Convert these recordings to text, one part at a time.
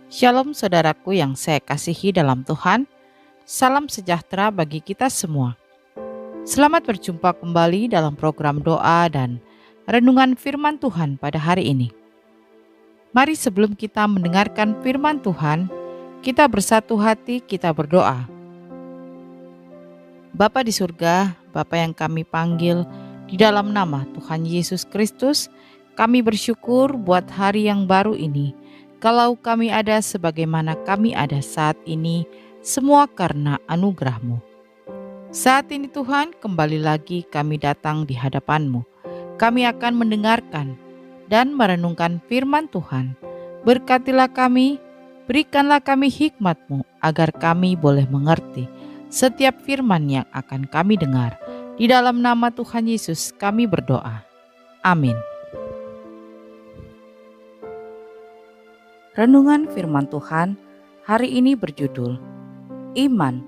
Shalom saudaraku yang saya kasihi dalam Tuhan, salam sejahtera bagi kita semua. Selamat berjumpa kembali dalam program doa dan renungan firman Tuhan pada hari ini. Mari sebelum kita mendengarkan firman Tuhan, kita bersatu hati, kita berdoa. Bapa di surga, Bapa yang kami panggil di dalam nama Tuhan Yesus Kristus, kami bersyukur buat hari yang baru ini. Kalau kami ada sebagaimana kami ada saat ini, semua karena anugerah-Mu. Saat ini Tuhan, kembali lagi kami datang di hadapan-Mu. Kami akan mendengarkan dan merenungkan firman Tuhan. Berkatilah kami, berikanlah kami hikmat-Mu, agar kami boleh mengerti setiap firman yang akan kami dengar. Di dalam nama Tuhan Yesus kami berdoa. Amin. Renungan firman Tuhan hari ini berjudul, Iman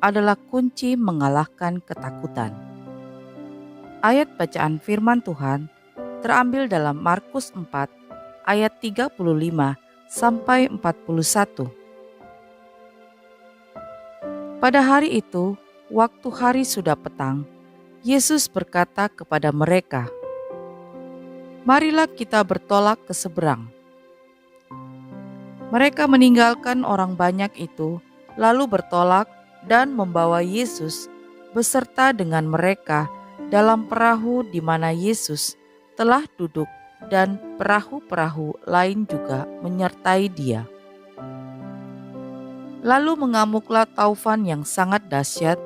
adalah kunci mengalahkan ketakutan. Ayat bacaan firman Tuhan terambil dalam Markus 4 ayat 35 sampai 41. Pada hari itu, waktu hari sudah petang, Yesus berkata kepada mereka, "Marilah kita bertolak ke seberang." Mereka meninggalkan orang banyak itu, lalu bertolak dan membawa Yesus beserta dengan mereka dalam perahu di mana Yesus telah duduk, dan perahu-perahu lain juga menyertai Dia. Lalu mengamuklah taufan yang sangat dahsyat,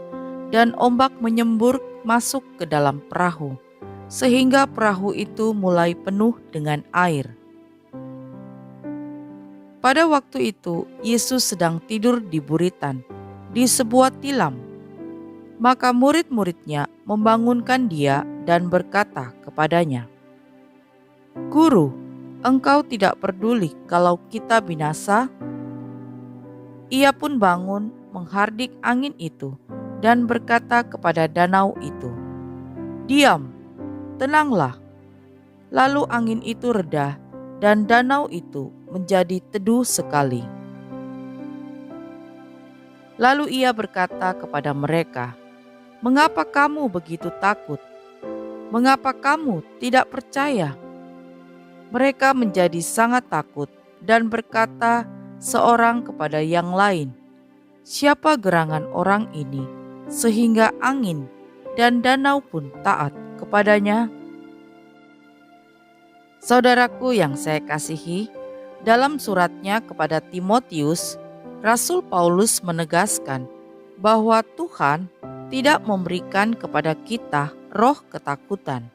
dan ombak menyembur masuk ke dalam perahu, sehingga perahu itu mulai penuh dengan air. Pada waktu itu, Yesus sedang tidur di buritan, di sebuah tilam. Maka murid-muridnya membangunkan Dia dan berkata kepadanya, "Guru, Engkau tidak peduli kalau kita binasa?" Ia pun bangun, menghardik angin itu, dan berkata kepada danau itu, "Diam, tenanglah." Lalu angin itu reda, dan danau itu menjadi teduh sekali. Lalu Ia berkata kepada mereka, "Mengapa kamu begitu takut? Mengapa kamu tidak percaya?" Mereka menjadi sangat takut dan berkata seorang kepada yang lain, "Siapa gerangan orang ini sehingga angin dan danau pun taat kepadanya?" Saudaraku yang saya kasihi, dalam suratnya kepada Timotius, Rasul Paulus menegaskan bahwa Tuhan tidak memberikan kepada kita roh ketakutan.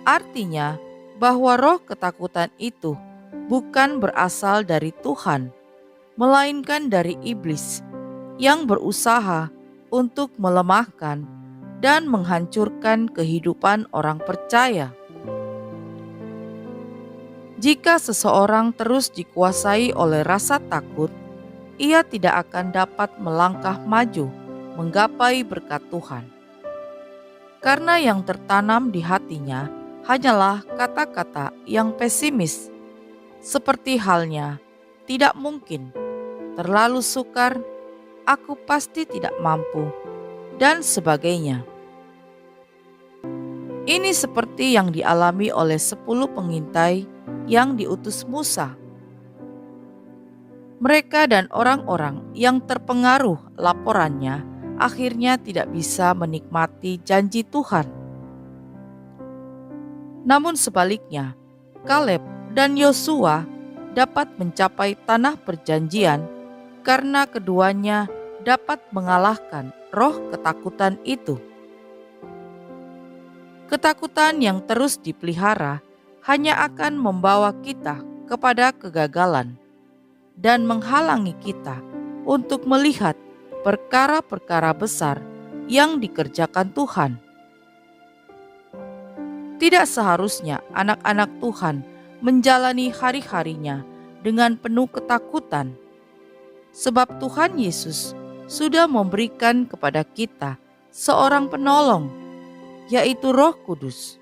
Artinya bahwa roh ketakutan itu bukan berasal dari Tuhan, melainkan dari iblis yang berusaha untuk melemahkan dan menghancurkan kehidupan orang percaya. Jika seseorang terus dikuasai oleh rasa takut, ia tidak akan dapat melangkah maju menggapai berkat Tuhan. Karena yang tertanam di hatinya hanyalah kata-kata yang pesimis, seperti halnya "tidak mungkin", "terlalu sukar", "aku pasti tidak mampu", dan sebagainya. Ini seperti yang dialami oleh 10 pengintai yang diutus Musa. Mereka dan orang-orang yang terpengaruh laporannya akhirnya tidak bisa menikmati janji Tuhan. Namun sebaliknya, Kaleb dan Yosua dapat mencapai tanah perjanjian karena keduanya dapat mengalahkan roh ketakutan itu. Ketakutan yang terus dipelihara hanya akan membawa kita kepada kegagalan dan menghalangi kita untuk melihat perkara-perkara besar yang dikerjakan Tuhan. Tidak seharusnya anak-anak Tuhan menjalani hari-harinya dengan penuh ketakutan, sebab Tuhan Yesus sudah memberikan kepada kita seorang penolong, yaitu Roh Kudus.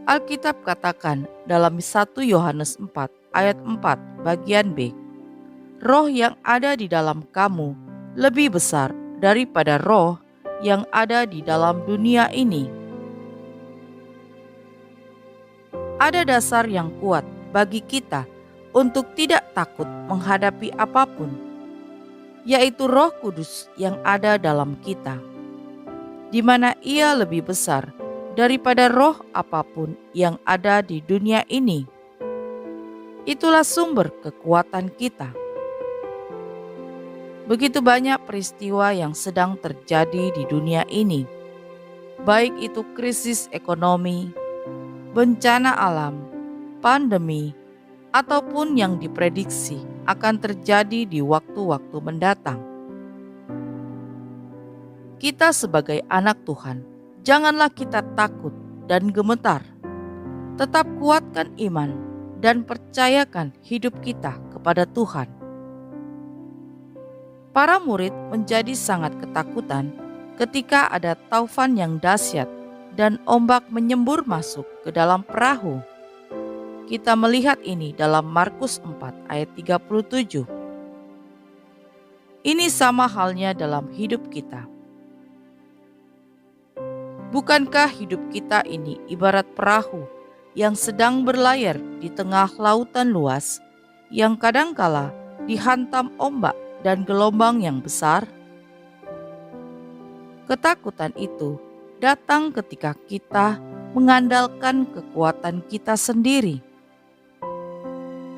Alkitab katakan dalam 1 Yohanes 4 ayat 4 bagian B, roh yang ada di dalam kamu lebih besar daripada roh yang ada di dalam dunia ini. Ada dasar yang kuat bagi kita untuk tidak takut menghadapi apapun, yaitu Roh Kudus yang ada dalam kita, di mana Ia lebih besar daripada roh apapun yang ada di dunia ini. Itulah sumber kekuatan kita. Begitu banyak peristiwa yang sedang terjadi di dunia ini, baik itu krisis ekonomi, bencana alam, pandemi, ataupun yang diprediksi akan terjadi di waktu-waktu mendatang. Kita sebagai anak Tuhan, janganlah kita takut dan gemetar. Tetap kuatkan iman dan percayakan hidup kita kepada Tuhan. Para murid menjadi sangat ketakutan ketika ada taufan yang dahsyat dan ombak menyembur masuk ke dalam perahu. Kita melihat ini dalam Markus 4 ayat 37. Ini sama halnya dalam hidup kita. Bukankah hidup kita ini ibarat perahu yang sedang berlayar di tengah lautan luas yang kadangkala dihantam ombak dan gelombang yang besar? Ketakutan itu datang ketika kita mengandalkan kekuatan kita sendiri.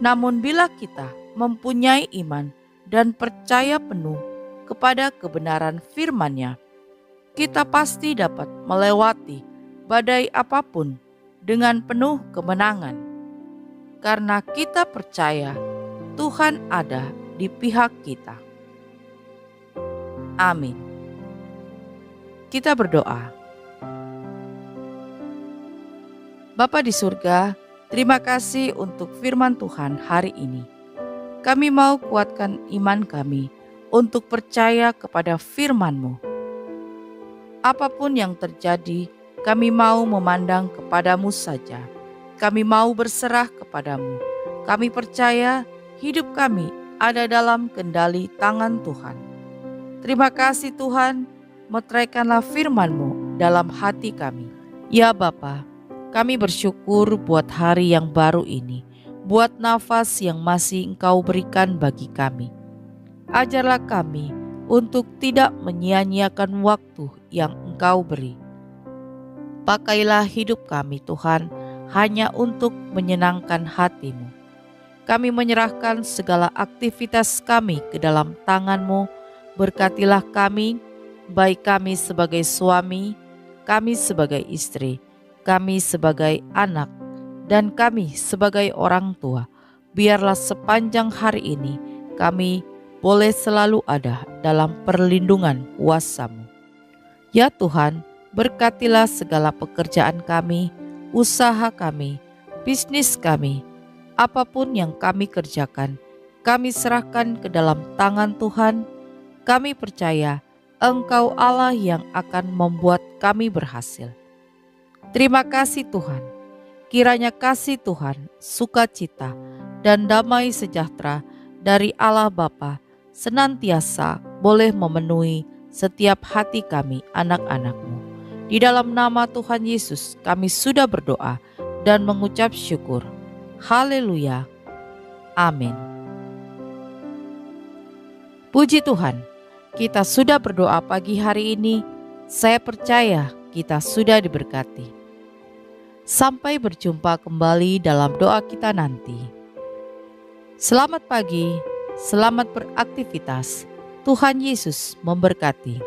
Namun bila kita mempunyai iman dan percaya penuh kepada kebenaran firman-Nya, kita pasti dapat melewati badai apapun dengan penuh kemenangan. Karena kita percaya Tuhan ada di pihak kita. Amin. Kita berdoa. Bapa di surga, terima kasih untuk firman Tuhan hari ini. Kami mau kuatkan iman kami untuk percaya kepada firman-Mu. Apapun yang terjadi, kami mau memandang kepadamu saja. Kami mau berserah kepadamu. Kami percaya hidup kami ada dalam kendali tangan Tuhan. Terima kasih Tuhan, meteraikanlah firman-Mu dalam hati kami. Ya Bapa, kami bersyukur buat hari yang baru ini, buat nafas yang masih Engkau berikan bagi kami. Ajarlah kami untuk tidak menyia-nyiakan waktu yang Engkau beri. Pakailah hidup kami Tuhan, hanya untuk menyenangkan hati-Mu. Kami menyerahkan segala aktivitas kami ke dalam tangan-Mu. Berkatilah kami, baik kami sebagai suami, kami sebagai istri, kami sebagai anak, dan kami sebagai orang tua. Biarlah sepanjang hari ini kami boleh selalu ada dalam perlindungan kuasa-Mu. Ya Tuhan, berkatilah segala pekerjaan kami, usaha kami, bisnis kami, apapun yang kami kerjakan, kami serahkan ke dalam tangan Tuhan. Kami percaya Engkau Allah yang akan membuat kami berhasil. Terima kasih Tuhan. Kiranya kasih Tuhan, sukacita, dan damai sejahtera dari Allah Bapa senantiasa boleh memenuhi setiap hati kami anak-anak-Mu. Di dalam nama Tuhan Yesus kami sudah berdoa dan mengucap syukur. Haleluya. Amin. Puji Tuhan, kita sudah berdoa pagi hari ini. Saya percaya kita sudah diberkati. Sampai berjumpa kembali dalam doa kita nanti. Selamat pagi, selamat beraktivitas. Tuhan Yesus memberkati.